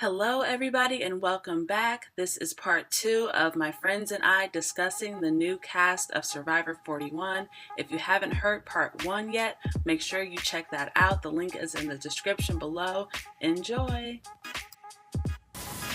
Hello, everybody, and welcome back. This is part 2 of my friends and I discussing the new cast of Survivor 41. If you haven't heard part 1 yet, make sure you check that out. The link is in the description below. Enjoy.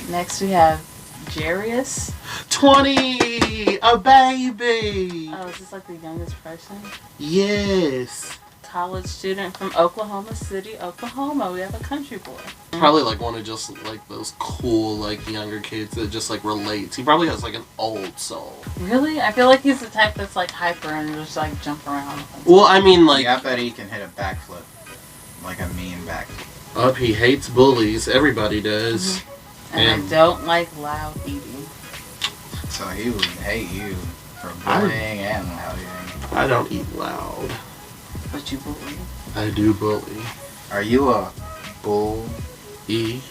Next, we have Jarius. 20! A baby! Oh, is this like the youngest person? Yes. College student from Oklahoma City, Oklahoma. We have a country boy. Probably like one of just like those cool like younger kids that just like relates. He probably has like an old soul. Really? I feel like he's the type that's like hyper and just like jump around. Well, I mean like... Yeah, I bet he can hit a backflip. Like a mean backflip. Oh, he hates bullies. Everybody does. Mm-hmm. And I don't like loud eating. So he would hate you for bullying and loud eating. I don't eat loud. But you bully. I do bully. Are you a bull? E?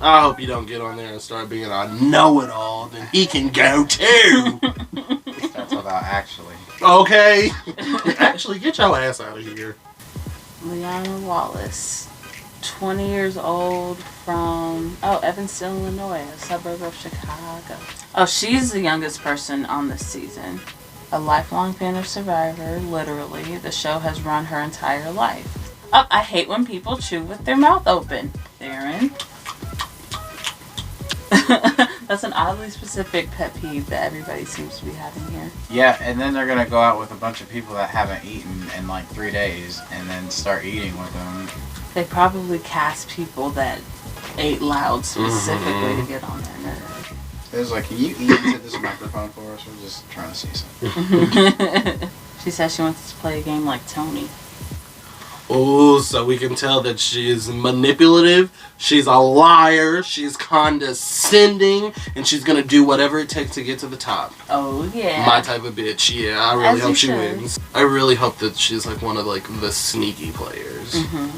I hope you don't get on there and start being a know-it-all. Then he can go too. That's about actually. Okay. Actually, get your ass out of here. Leona Wallace. 20 years old from, Evanston, Illinois, a suburb of Chicago. Oh, she's the youngest person on this season. A lifelong fan of Survivor, literally. The show has run her entire life. Oh, I hate when people chew with their mouth open. Darren. That's an oddly specific pet peeve that everybody seems to be having here. Yeah, and then they're going to go out with a bunch of people that haven't eaten in like 3 days and then start eating with them. They probably cast people that ate loud specifically to get on their nerves. It was like, can you eat into this microphone for us? We're just trying to see something. She says she wants to play a game like Tony. Oh, so we can tell that she is manipulative, she's a liar, she's condescending, and she's gonna do whatever it takes to get to the top. Oh, yeah. My type of bitch, yeah. I really hope she wins. I really hope that she's like one of like the sneaky players. Mm-hmm.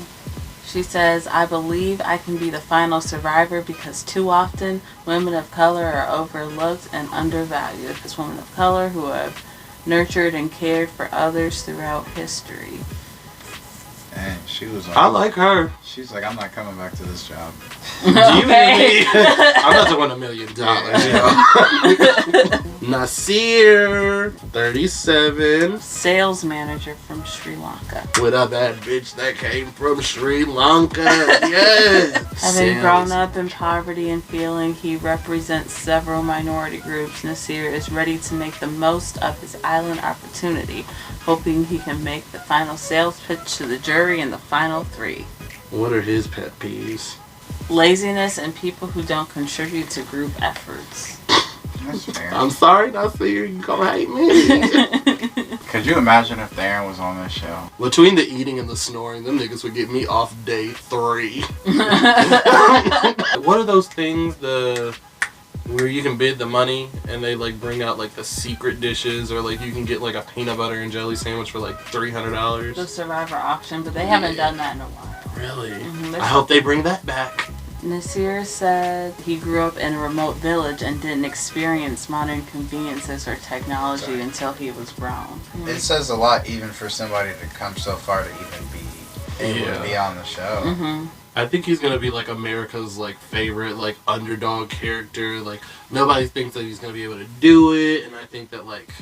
She says, I believe I can be the final survivor because too often women of color are overlooked and undervalued. It's women of color who have nurtured and cared for others throughout history. And she was like, I like her. She's like, I'm not coming back to this job. Do you really? I'm about to win $1 million. Nasir, 37. Sales manager from Sri Lanka. With a bad bitch that came from Sri Lanka. Yes. Having grown up in poverty and feeling he represents several minority groups, Nasir is ready to make the most of his island opportunity, hoping he can make the final sales pitch to the jury in the final 3. What are his pet peeves? Laziness and people who don't contribute to group efforts. That's fair. I'm sorry, Nasir, you gonna hate me. Could you imagine if Darren was on this show? Between the eating and the snoring, them niggas would get me off day 3. What are those things, where you can bid the money and they like bring out like the secret dishes, or like you can get like a peanut butter and jelly sandwich for like $300? The Survivor auction, but they haven't done that in a while. Really? Mm-hmm. I hope they bring that back. Nasir said he grew up in a remote village and didn't experience modern conveniences or technology until he was grown. It says a lot even for somebody to come so far to even be able to be on the show. Mm-hmm. I think he's gonna be like America's like favorite like underdog character. Like nobody thinks that he's gonna be able to do it, and I think that like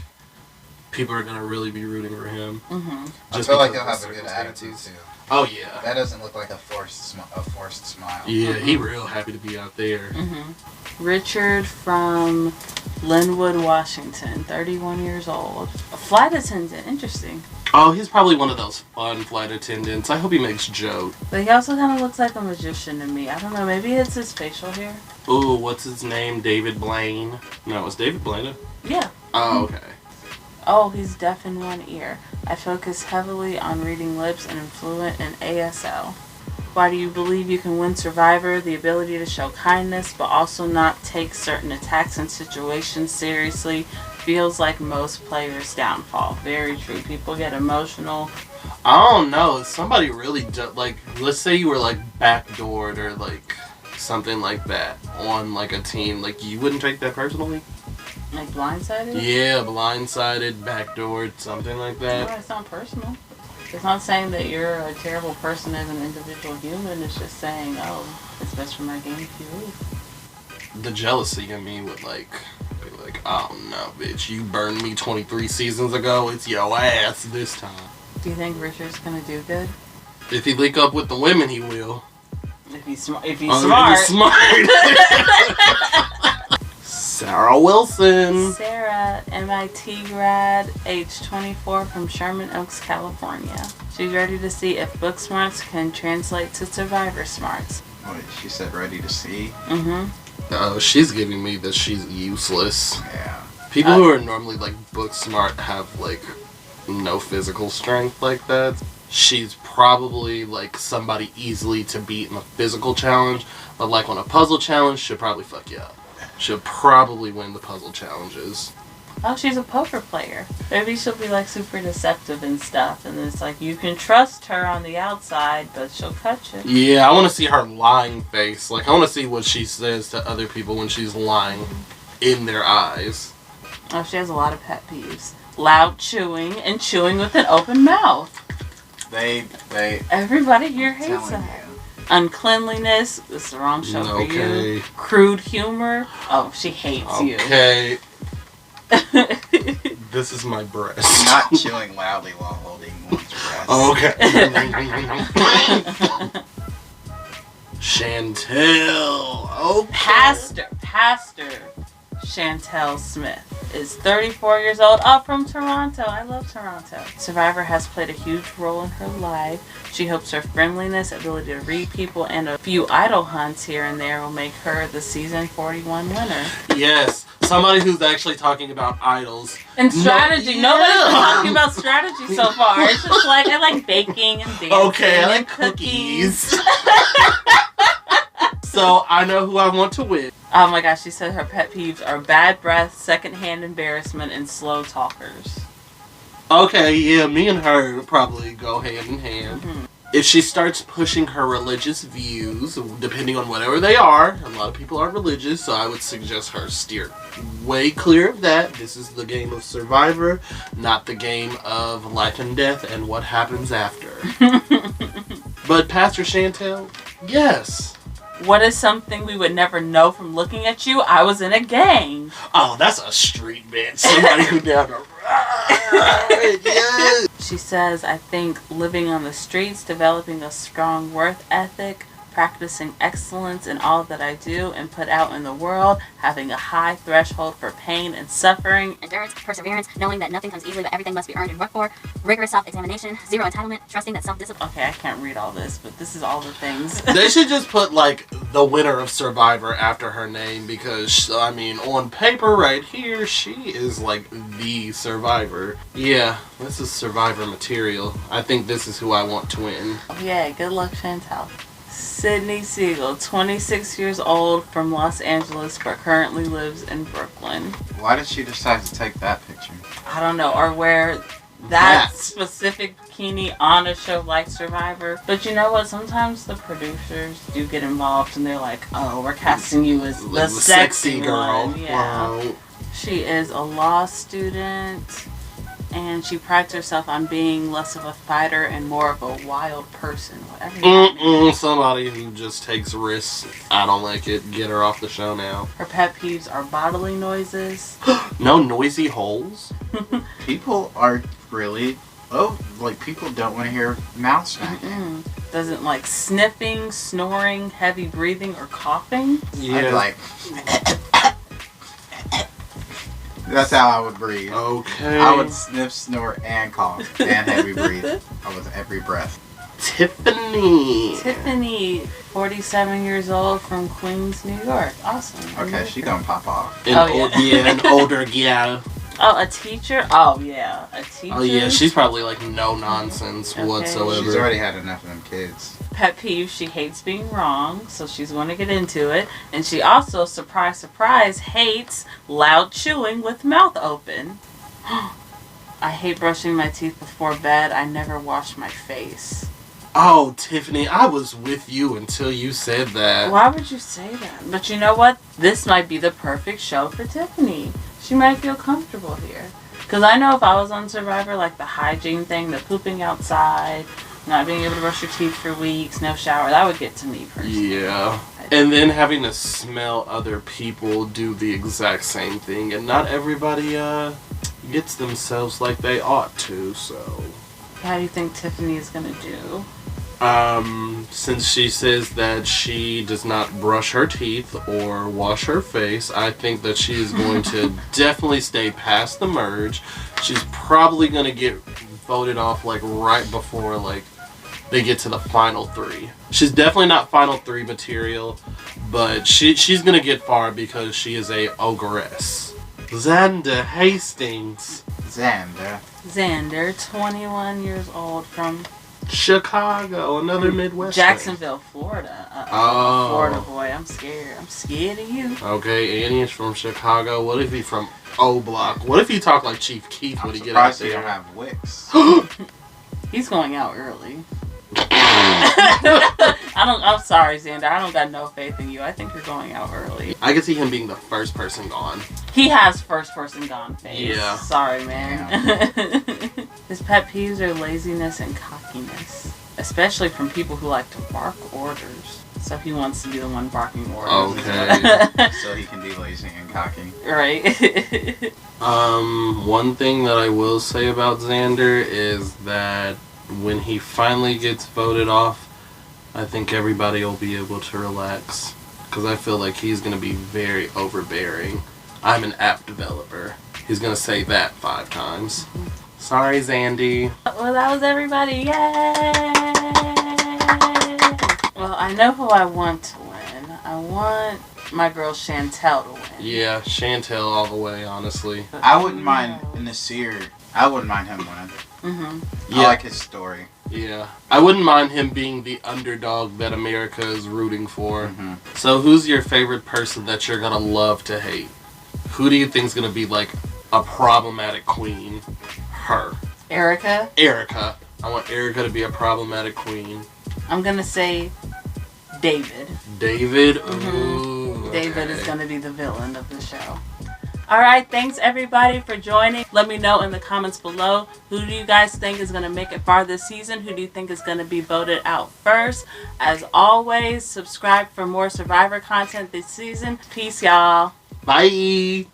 people are gonna really be rooting for him. Mm-hmm. I feel like he'll have a good attitude too. Oh yeah. That doesn't look like a forced smile. Yeah, he real happy to be out there. Mm-hmm. Richard from Linwood, Washington, 31 years old. A flight attendant, interesting. Oh, he's probably one of those fun flight attendants. I hope he makes jokes. But he also kind of looks like a magician to me. I don't know, maybe it's his facial hair. Ooh, what's his name? David Blaine. No, it's David Blaine. Yeah. Oh, okay. Oh, he's deaf in one ear. I focus heavily on reading lips and am fluent in ASL. Why do you believe you can win Survivor? The ability to show kindness, but also not take certain attacks and situations seriously, feels like most players' downfall. Very true. People get emotional. I don't know. Somebody really like, let's say you were like backdoored or like something like that on like a team. Like you wouldn't take that personally. Like blindsided? Yeah, blindsided, backdoored, something like that. No, it's not personal. It's not saying that you're a terrible person as an individual human. It's just saying, oh, It's best for my game if you leave. The jealousy in me would, like, be like, oh no, bitch, you burned me 23 seasons ago, it's your ass this time. Do you think Richard's gonna do good? If he link up with the women, he will. If he's smart. If he's smart. Sarah Wilson. Sara, MIT grad, age 24, from Sherman Oaks, California. She's ready to see if book smarts can translate to survivor smarts. Wait, she said ready to see? Mm-hmm. Oh, she's giving me that she's useless. Yeah. People who are normally, like, book smart have, like, no physical strength like that. She's probably, like, somebody easily to beat in a physical challenge, but, like, on a puzzle challenge, she'll probably fuck you up. She'll probably win the puzzle challenges. Oh, she's a poker player. Maybe she'll be, like, super deceptive and stuff, and it's like, you can trust her on the outside, but she'll cut you. Yeah, I want to see her lying face. Like, I want to see what she says to other people when she's lying in their eyes. Oh, she has a lot of pet peeves. Loud chewing and chewing with an open mouth. Everybody here hates that. Uncleanliness. This is the wrong show for you. Crude humor. Oh, she hates you. Okay. This is my breast. Not chewing loudly while holding one's breast. Okay. Chantelle. Okay. Pastor Chantelle Smith is 34 years old, from Toronto. I love Toronto. Survivor has played a huge role in her life. She hopes her friendliness, ability to read people, and a few idol hunts here and there will make her the season 41 winner. Yes, somebody who's actually talking about idols. And strategy. Nobody's been talking about strategy so far. It's just like, I like baking and dancing. Okay, I like cookies. So I know who I want to win. Oh my gosh, she said her pet peeves are bad breath, secondhand embarrassment, and slow talkers. Okay, yeah, me and her probably go hand in hand. Mm-hmm. If she starts pushing her religious views, depending on whatever they are, a lot of people are religious, so I would suggest her steer way clear of that. This is the game of Survivor, not the game of life and death and what happens after. But Pastor Shantel, yes. What is something we would never know from looking at you? I was in a gang. Oh, that's a street bitch. Somebody who down the ride. Yes. She says, I think living on the streets, developing a strong work ethic, practicing excellence in all that I do and put out in the world, having a high threshold for pain and suffering, endurance, perseverance, knowing that nothing comes easily but everything must be earned and worked for, rigorous self-examination, zero entitlement, trusting that self-discipline. Okay, I can't read all this, but this is all the things. They should just put, like, the winner of Survivor after her name because, I mean, on paper right here, she is, like, the Survivor. Yeah, this is Survivor material. I think this is who I want to win. Yeah, good luck, Chantelle. Sydney Segal, 26 years old, from Los Angeles, but currently lives in Brooklyn. Why did she decide to take that picture? I don't know, or wear that specific bikini on a show like Survivor. But you know what? Sometimes the producers do get involved and they're like, oh, we're casting you as the sexy girl. One. Yeah. Wow. She is a law student. And she prides herself on being less of a fighter and more of a wild person. Whatever that means. Somebody who just takes risks. I don't like it. Get her off the show now. Her pet peeves are bodily noises. No noisy holes? People are really... Oh, like people don't want to hear mouth smacking. Doesn't like sniffing, snoring, heavy breathing, or coughing. Yeah. I'd like... That's how I would breathe. Okay. I would sniff, snort, and cough, and heavy breathe. With every breath. Tiffany, 47 years old, from Queens, New York. Awesome. Okay, she gonna pop off. An older gal. Oh, a teacher? Oh, yeah. A teacher? Oh, yeah, she's probably like no nonsense whatsoever. She's already had enough of them kids. Pet peeve, she hates being wrong, so she's going to get into it. And she also, surprise, surprise, hates loud chewing with mouth open. I hate brushing my teeth before bed. I never wash my face. Oh, Tiffany, I was with you until you said that. Why would you say that? But you know what? This might be the perfect show for Tiffany. She might feel comfortable here. Because I know if I was on Survivor, like the hygiene thing, the pooping outside, not being able to brush your teeth for weeks, no shower, that would get to me personally. Yeah. And then having to smell other people do the exact same thing. And not everybody gets themselves like they ought to, so... How do you think Tiffany is going to do? Since she says that she does not brush her teeth or wash her face, I think that she is going to definitely stay past the merge. She's probably going to get voted off like right before like they get to the final 3. She's definitely not final 3 material, but she's going to get far because she is a ogress. Xander Hastings. Xander, 21 years old from Chicago, another Midwest. Jacksonville, Florida. Oh. Florida boy, I'm scared. I'm scared of you. Okay, Annie is from Chicago. What if he from O Block? What if he talk like Chief Keef when he get out there? He don't have wicks. He's going out early. I'm sorry, Xander. I don't got no faith in you. I think you're going out early. I can see him being the first person gone. He has first person gone face. Yeah. Sorry, man. Yeah. His pet peeves are laziness and cockiness, especially from people who like to bark orders. So he wants to be the one barking orders. Okay. So he can be lazy and cocky. Right. One thing that I will say about Xander is that when he finally gets voted off, I think everybody will be able to relax. Because I feel like he's going to be very overbearing. I'm an app developer. He's going to say that 5 times. Mm-hmm. Sorry, Xandy. Well, that was everybody. Yay! Well, I know who I want to win. I want my girl Chantelle to win. Yeah, Chantelle all the way, honestly. I wouldn't mind Nasir. I wouldn't mind him winning. Mm-hmm. Yeah. I like his story. Yeah. I wouldn't mind him being the underdog that America is rooting for. Mm-hmm. So who's your favorite person that you're going to love to hate? Who do you think is going to be like a problematic queen? Her. Erika. I want Erika to be a problematic queen. I'm going to say David. David? Mm-hmm. Ooh. David is going to be the villain of the show. All right, thanks everybody for joining. Let me know in the comments below, who do you guys think is going to make it far this season? Who do you think is going to be voted out first? As always, subscribe for more Survivor content this season. Peace, y'all. Bye.